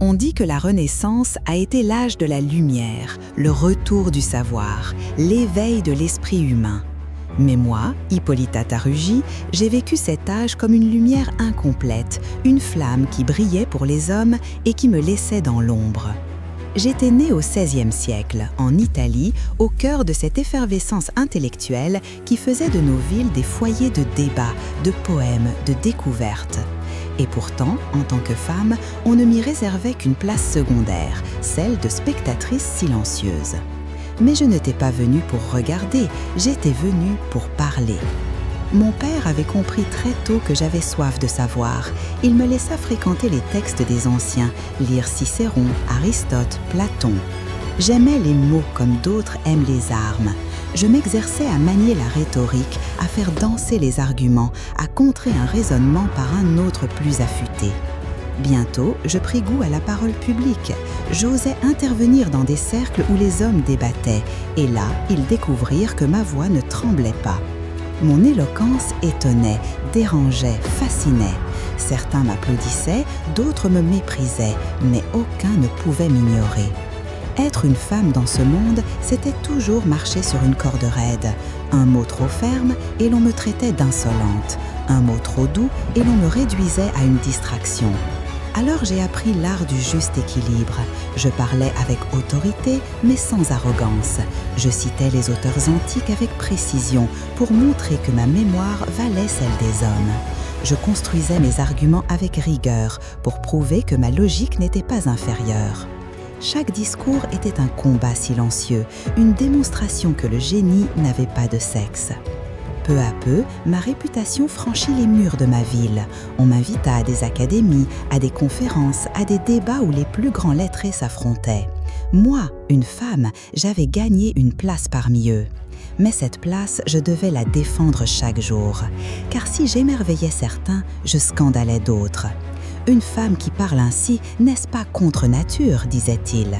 On dit que la Renaissance a été l'âge de la lumière, le retour du savoir, l'éveil de l'esprit humain. Mais moi, Hippolyta Tarugi, j'ai vécu cet âge comme une lumière incomplète, une flamme qui brillait pour les hommes et qui me laissait dans l'ombre. J'étais née au XVIe siècle, en Italie, au cœur de cette effervescence intellectuelle qui faisait de nos villes des foyers de débats, de poèmes, de découvertes. Et pourtant, en tant que femme, on ne m'y réservait qu'une place secondaire, celle de spectatrice silencieuse. Mais je n'étais pas venue pour regarder, j'étais venue pour parler. Mon père avait compris très tôt que j'avais soif de savoir. Il me laissa fréquenter les textes des anciens, lire Cicéron, Aristote, Platon. J'aimais les mots comme d'autres aiment les armes. Je m'exerçais à manier la rhétorique, à faire danser les arguments, à contrer un raisonnement par un autre plus affûté. Bientôt, je pris goût à la parole publique. J'osais intervenir dans des cercles où les hommes débattaient, et là, ils découvrirent que ma voix ne tremblait pas. Mon éloquence étonnait, dérangeait, fascinait. Certains m'applaudissaient, d'autres me méprisaient, mais aucun ne pouvait m'ignorer. Être une femme dans ce monde, c'était toujours marcher sur une corde raide. Un mot trop ferme et l'on me traitait d'insolente. Un mot trop doux et l'on me réduisait à une distraction. Alors j'ai appris l'art du juste équilibre. Je parlais avec autorité, mais sans arrogance. Je citais les auteurs antiques avec précision pour montrer que ma mémoire valait celle des hommes. Je construisais mes arguments avec rigueur pour prouver que ma logique n'était pas inférieure. Chaque discours était un combat silencieux, une démonstration que le génie n'avait pas de sexe. Peu à peu, ma réputation franchit les murs de ma ville. On m'invita à des académies, à des conférences, à des débats où les plus grands lettrés s'affrontaient. Moi, une femme, j'avais gagné une place parmi eux. Mais cette place, je devais la défendre chaque jour. Car si j'émerveillais certains, je scandalais d'autres. Une femme qui parle ainsi, n'est-ce pas contre nature, disait-il.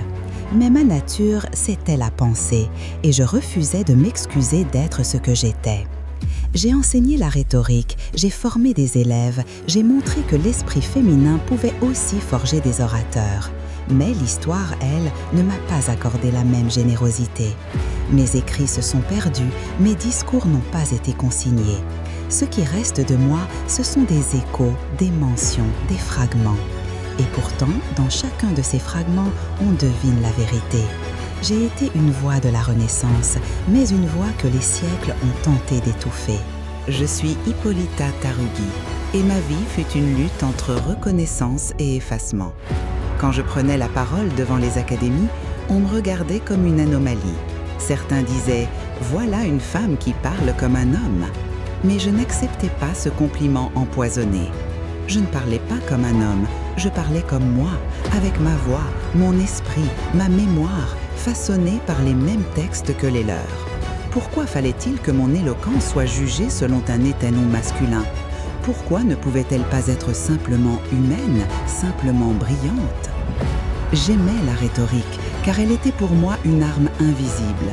Mais ma nature, c'était la pensée, et je refusais de m'excuser d'être ce que j'étais. J'ai enseigné la rhétorique, j'ai formé des élèves, j'ai montré que l'esprit féminin pouvait aussi forger des orateurs. Mais l'histoire, elle, ne m'a pas accordé la même générosité. Mes écrits se sont perdus, mes discours n'ont pas été consignés. Ce qui reste de moi, ce sont des échos, des mentions, des fragments. Et pourtant, dans chacun de ces fragments, on devine la vérité. J'ai été une voix de la Renaissance, mais une voix que les siècles ont tenté d'étouffer. Je suis Hippolyta Tarugi, et ma vie fut une lutte entre reconnaissance et effacement. Quand je prenais la parole devant les académies, on me regardait comme une anomalie. Certains disaient « Voilà une femme qui parle comme un homme ». Mais je n'acceptais pas ce compliment empoisonné. Je ne parlais pas comme un homme, je parlais comme moi, avec ma voix, mon esprit, ma mémoire, façonnée par les mêmes textes que les leurs. Pourquoi fallait-il que mon éloquence soit jugée selon un étalon masculin? Pourquoi ne pouvait-elle pas être simplement humaine, simplement brillante? J'aimais la rhétorique, car elle était pour moi une arme invisible.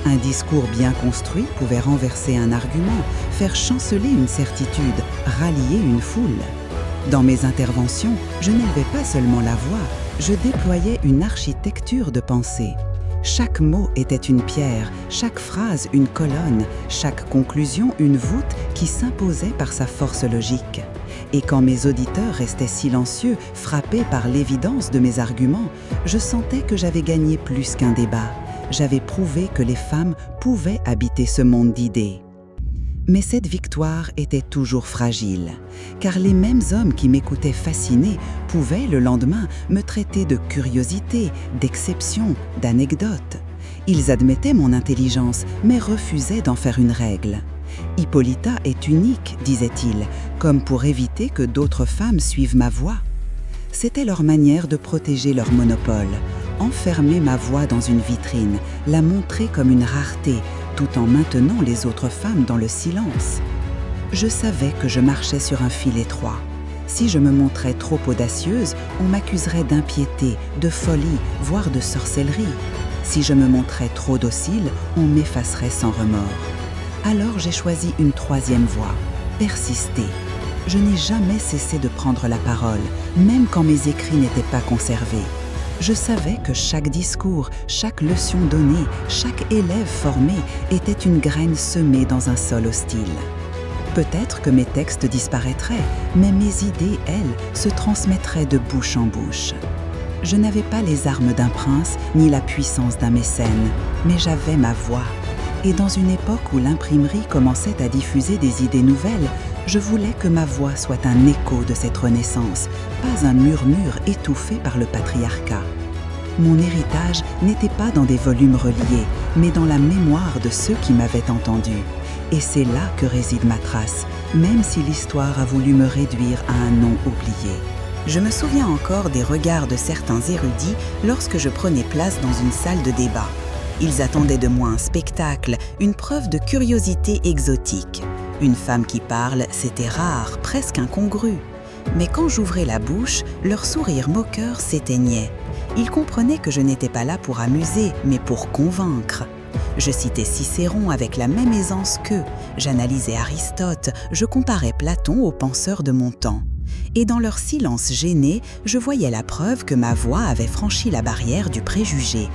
Un discours bien construit pouvait renverser un argument, faire chanceler une certitude, rallier une foule. Dans mes interventions, je n'élevais pas seulement la voix, je déployais une architecture de pensée. Chaque mot était une pierre, chaque phrase une colonne, chaque conclusion une voûte qui s'imposait par sa force logique. Et quand mes auditeurs restaient silencieux, frappés par l'évidence de mes arguments, je sentais que j'avais gagné plus qu'un débat. J'avais prouvé que les femmes pouvaient habiter ce monde d'idées. Mais cette victoire était toujours fragile, car les mêmes hommes qui m'écoutaient fascinés pouvaient, le lendemain, me traiter de curiosité, d'exception, d'anecdote. Ils admettaient mon intelligence, mais refusaient d'en faire une règle. « Hippolyta est unique », disaient-ils, comme pour éviter que d'autres femmes suivent ma voie. C'était leur manière de protéger leur monopole. Enfermer ma voix dans une vitrine, la montrer comme une rareté, tout en maintenant les autres femmes dans le silence. Je savais que je marchais sur un fil étroit. Si je me montrais trop audacieuse, on m'accuserait d'impiété, de folie, voire de sorcellerie. Si je me montrais trop docile, on m'effacerait sans remords. Alors j'ai choisi une troisième voie, persister. Je n'ai jamais cessé de prendre la parole, même quand mes écrits n'étaient pas conservés. Je savais que chaque discours, chaque leçon donnée, chaque élève formé était une graine semée dans un sol hostile. Peut-être que mes textes disparaîtraient, mais mes idées, elles, se transmettraient de bouche en bouche. Je n'avais pas les armes d'un prince ni la puissance d'un mécène, mais j'avais ma voix. Et dans une époque où l'imprimerie commençait à diffuser des idées nouvelles, je voulais que ma voix soit un écho de cette renaissance, pas un murmure étouffé par le patriarcat. Mon héritage n'était pas dans des volumes reliés, mais dans la mémoire de ceux qui m'avaient entendu. Et c'est là que réside ma trace, même si l'histoire a voulu me réduire à un nom oublié. Je me souviens encore des regards de certains érudits lorsque je prenais place dans une salle de débat. Ils attendaient de moi un spectacle, une preuve de curiosité exotique. Une femme qui parle, c'était rare, presque incongru. Mais quand j'ouvrais la bouche, leur sourire moqueur s'éteignait. Ils comprenaient que je n'étais pas là pour amuser, mais pour convaincre. Je citais Cicéron avec la même aisance qu'eux. J'analysais Aristote, je comparais Platon aux penseurs de mon temps. Et dans leur silence gêné, je voyais la preuve que ma voix avait franchi la barrière du préjugé.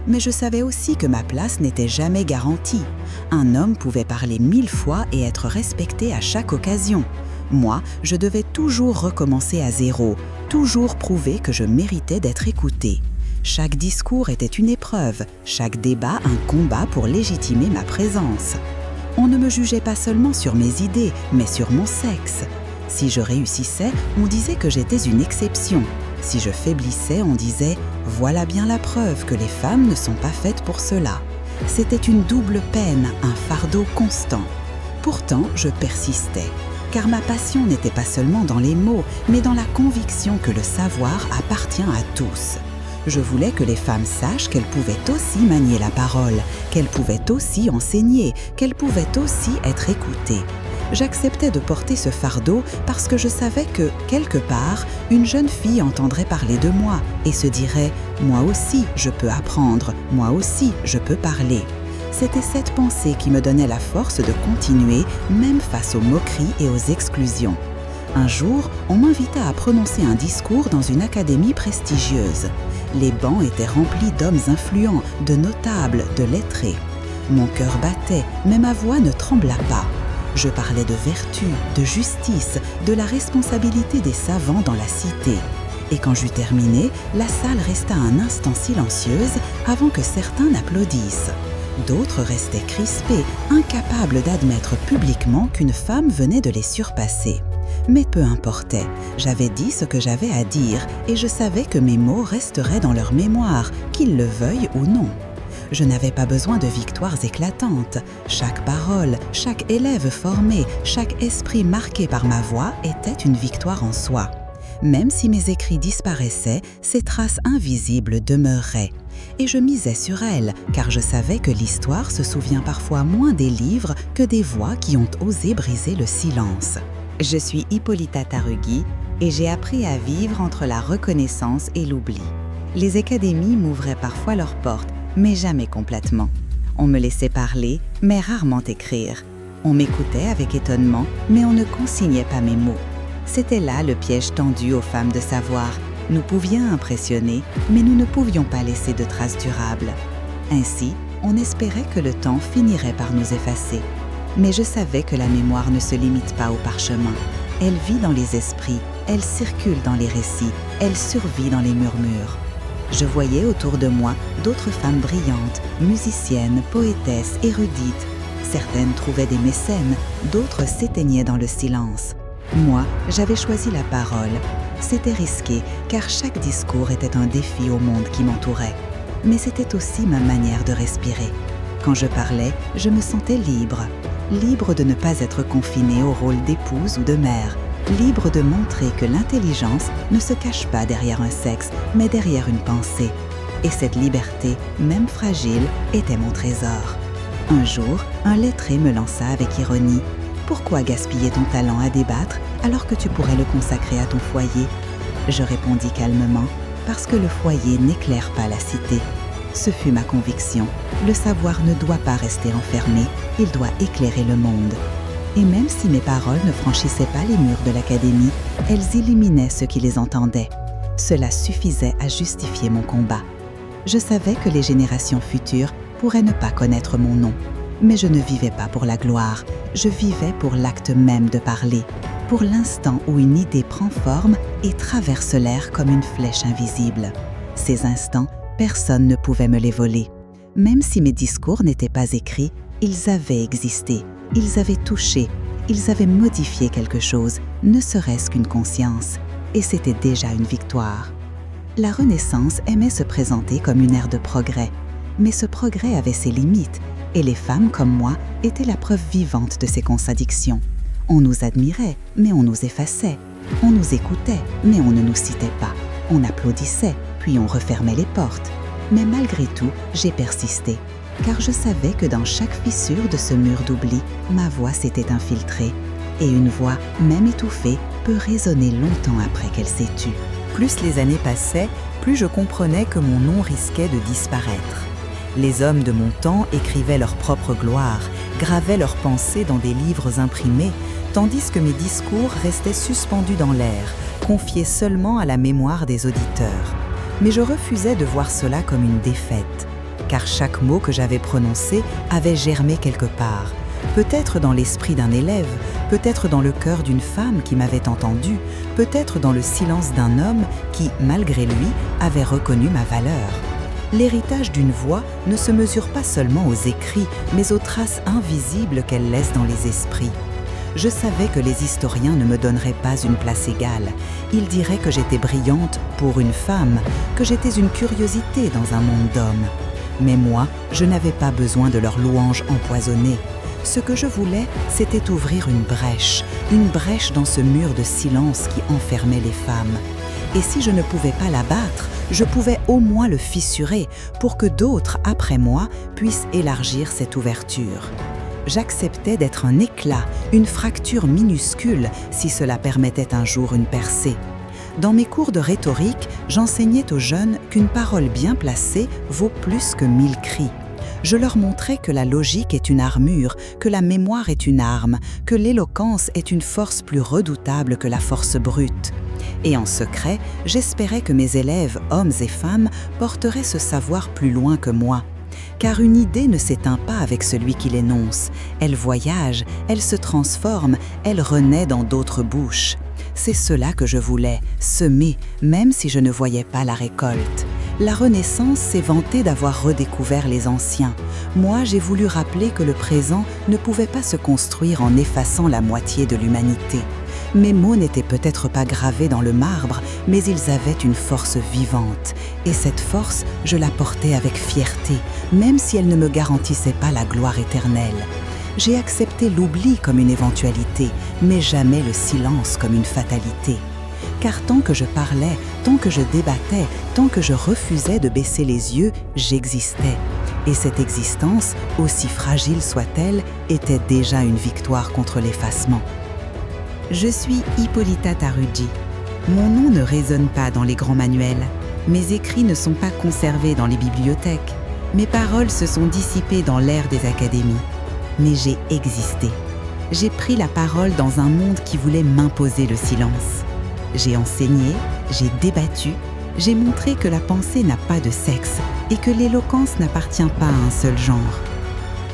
Mais je savais aussi que ma place n'était jamais garantie. Un homme pouvait parler 1000 fois et être respecté à chaque occasion. Moi, je devais toujours recommencer à zéro, toujours prouver que je méritais d'être écoutée. Chaque discours était une épreuve, chaque débat un combat pour légitimer ma présence. On ne me jugeait pas seulement sur mes idées, mais sur mon sexe. Si je réussissais, on disait que j'étais une exception. Si je faiblissais, on disait « voilà bien la preuve que les femmes ne sont pas faites pour cela ». C'était une double peine, un fardeau constant. Pourtant, je persistais, car ma passion n'était pas seulement dans les mots, mais dans la conviction que le savoir appartient à tous. Je voulais que les femmes sachent qu'elles pouvaient aussi manier la parole, qu'elles pouvaient aussi enseigner, qu'elles pouvaient aussi être écoutées. J'acceptais de porter ce fardeau parce que je savais que, quelque part, une jeune fille entendrait parler de moi et se dirait « moi aussi, je peux apprendre, moi aussi, je peux parler ». C'était cette pensée qui me donnait la force de continuer, même face aux moqueries et aux exclusions. Un jour, on m'invita à prononcer un discours dans une académie prestigieuse. Les bancs étaient remplis d'hommes influents, de notables, de lettrés. Mon cœur battait, mais ma voix ne trembla pas. Je parlais de vertu, de justice, de la responsabilité des savants dans la cité. Et quand j'eus terminé, la salle resta un instant silencieuse avant que certains n'applaudissent. D'autres restaient crispés, incapables d'admettre publiquement qu'une femme venait de les surpasser. Mais peu importait, j'avais dit ce que j'avais à dire et je savais que mes mots resteraient dans leur mémoire, qu'ils le veuillent ou non. Je n'avais pas besoin de victoires éclatantes. Chaque parole, chaque élève formé, chaque esprit marqué par ma voix était une victoire en soi. Même si mes écrits disparaissaient, ces traces invisibles demeuraient. Et je misais sur elles, car je savais que l'histoire se souvient parfois moins des livres que des voix qui ont osé briser le silence. Je suis Hippolyta Tarugui et j'ai appris à vivre entre la reconnaissance et l'oubli. Les académies m'ouvraient parfois leurs portes, mais jamais complètement. On me laissait parler, mais rarement écrire. On m'écoutait avec étonnement, mais on ne consignait pas mes mots. C'était là le piège tendu aux femmes de savoir. Nous pouvions impressionner, mais nous ne pouvions pas laisser de traces durables. Ainsi, on espérait que le temps finirait par nous effacer. Mais je savais que la mémoire ne se limite pas au parchemin. Elle vit dans les esprits, elle circule dans les récits, elle survit dans les murmures. Je voyais autour de moi d'autres femmes brillantes, musiciennes, poétesses, érudites. Certaines trouvaient des mécènes, d'autres s'éteignaient dans le silence. Moi, j'avais choisi la parole. C'était risqué, car chaque discours était un défi au monde qui m'entourait. Mais c'était aussi ma manière de respirer. Quand je parlais, je me sentais libre. Libre de ne pas être confinée au rôle d'épouse ou de mère. Libre de montrer que l'intelligence ne se cache pas derrière un sexe, mais derrière une pensée. Et cette liberté, même fragile, était mon trésor. Un jour, un lettré me lança avec ironie. « Pourquoi gaspiller ton talent à débattre alors que tu pourrais le consacrer à ton foyer ?» Je répondis calmement, « Parce que le foyer n'éclaire pas la cité. » Ce fut ma conviction. Le savoir ne doit pas rester enfermé, il doit éclairer le monde. Et même si mes paroles ne franchissaient pas les murs de l'académie, elles illuminaient ceux qui les entendaient. Cela suffisait à justifier mon combat. Je savais que les générations futures pourraient ne pas connaître mon nom. Mais je ne vivais pas pour la gloire, je vivais pour l'acte même de parler, pour l'instant où une idée prend forme et traverse l'air comme une flèche invisible. Ces instants, personne ne pouvait me les voler. Même si mes discours n'étaient pas écrits, ils avaient existé, ils avaient touché, ils avaient modifié quelque chose, ne serait-ce qu'une conscience. Et c'était déjà une victoire. La Renaissance aimait se présenter comme une ère de progrès, mais ce progrès avait ses limites, et les femmes comme moi étaient la preuve vivante de ces contradictions. On nous admirait, mais on nous effaçait. On nous écoutait, mais on ne nous citait pas. On applaudissait, puis on refermait les portes. Mais malgré tout, j'ai persisté, car je savais que dans chaque fissure de ce mur d'oubli, ma voix s'était infiltrée. Et une voix, même étouffée, peut résonner longtemps après qu'elle s'est tue. Plus les années passaient, plus je comprenais que mon nom risquait de disparaître. Les hommes de mon temps écrivaient leur propre gloire, gravaient leurs pensées dans des livres imprimés, tandis que mes discours restaient suspendus dans l'air, confiés seulement à la mémoire des auditeurs. Mais je refusais de voir cela comme une défaite, car chaque mot que j'avais prononcé avait germé quelque part, peut-être dans l'esprit d'un élève, peut-être dans le cœur d'une femme qui m'avait entendu, peut-être dans le silence d'un homme qui, malgré lui, avait reconnu ma valeur. L'héritage d'une voix ne se mesure pas seulement aux écrits, mais aux traces invisibles qu'elle laisse dans les esprits. Je savais que les historiens ne me donneraient pas une place égale. Ils diraient que j'étais brillante pour une femme, que j'étais une curiosité dans un monde d'hommes. Mais moi, je n'avais pas besoin de leurs louanges empoisonnées. Ce que je voulais, c'était ouvrir une brèche dans ce mur de silence qui enfermait les femmes. Et si je ne pouvais pas l'abattre, je pouvais au moins le fissurer pour que d'autres, après moi, puissent élargir cette ouverture. J'acceptais d'être un éclat, une fracture minuscule, si cela permettait un jour une percée. Dans mes cours de rhétorique, j'enseignais aux jeunes qu'une parole bien placée vaut plus que 1000 cris. Je leur montrais que la logique est une armure, que la mémoire est une arme, que l'éloquence est une force plus redoutable que la force brute. Et en secret, j'espérais que mes élèves, hommes et femmes, porteraient ce savoir plus loin que moi. Car une idée ne s'éteint pas avec celui qui l'énonce. Elle voyage, elle se transforme, elle renaît dans d'autres bouches. C'est cela que je voulais, semer, même si je ne voyais pas la récolte. La Renaissance s'est vantée d'avoir redécouvert les anciens. Moi, j'ai voulu rappeler que le présent ne pouvait pas se construire en effaçant la moitié de l'humanité. Mes mots n'étaient peut-être pas gravés dans le marbre, mais ils avaient une force vivante. Et cette force, je la portais avec fierté, même si elle ne me garantissait pas la gloire éternelle. J'ai accepté l'oubli comme une éventualité, mais jamais le silence comme une fatalité. Car tant que je parlais, tant que je débattais, tant que je refusais de baisser les yeux, j'existais. Et cette existence, aussi fragile soit-elle, était déjà une victoire contre l'effacement. Je suis Hippolyta Taruggi. Mon nom ne résonne pas dans les grands manuels. Mes écrits ne sont pas conservés dans les bibliothèques. Mes paroles se sont dissipées dans l'air des académies. Mais j'ai existé. J'ai pris la parole dans un monde qui voulait m'imposer le silence. J'ai enseigné, j'ai débattu, j'ai montré que la pensée n'a pas de sexe et que l'éloquence n'appartient pas à un seul genre.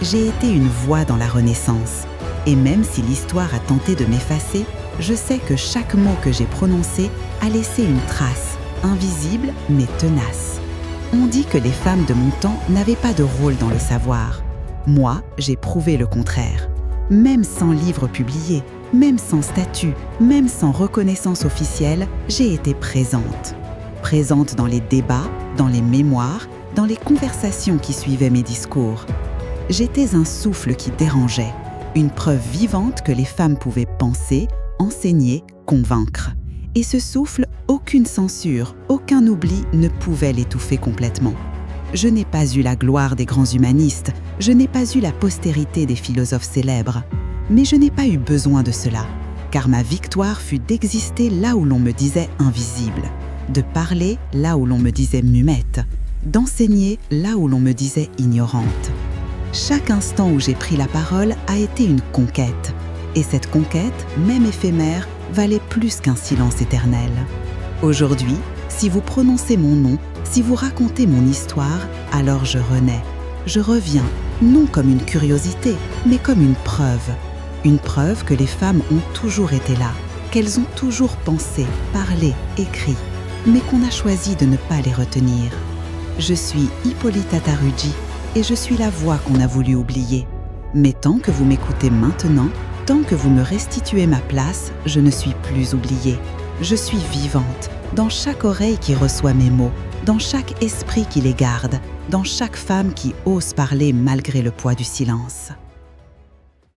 J'ai été une voix dans la Renaissance. Et même si l'histoire a tenté de m'effacer, je sais que chaque mot que j'ai prononcé a laissé une trace, invisible mais tenace. On dit que les femmes de mon temps n'avaient pas de rôle dans le savoir. Moi, j'ai prouvé le contraire. Même sans livre publié, même sans statut, même sans reconnaissance officielle, j'ai été présente. Présente dans les débats, dans les mémoires, dans les conversations qui suivaient mes discours. J'étais un souffle qui dérangeait, une preuve vivante que les femmes pouvaient penser, enseigner, convaincre. Et ce souffle, aucune censure, aucun oubli ne pouvait l'étouffer complètement. Je n'ai pas eu la gloire des grands humanistes, je n'ai pas eu la postérité des philosophes célèbres. Mais je n'ai pas eu besoin de cela, car ma victoire fut d'exister là où l'on me disait invisible, de parler là où l'on me disait muette, d'enseigner là où l'on me disait ignorante. Chaque instant où j'ai pris la parole a été une conquête. Et cette conquête, même éphémère, valait plus qu'un silence éternel. Aujourd'hui, si vous prononcez mon nom, si vous racontez mon histoire, alors je renais. Je reviens, non comme une curiosité, mais comme une preuve. Une preuve que les femmes ont toujours été là, qu'elles ont toujours pensé, parlé, écrit, mais qu'on a choisi de ne pas les retenir. Je suis Hippolyta Taruggi et je suis la voix qu'on a voulu oublier. Mais tant que vous m'écoutez maintenant, tant que vous me restituez ma place, je ne suis plus oubliée. Je suis vivante, dans chaque oreille qui reçoit mes mots, dans chaque esprit qui les garde, dans chaque femme qui ose parler malgré le poids du silence.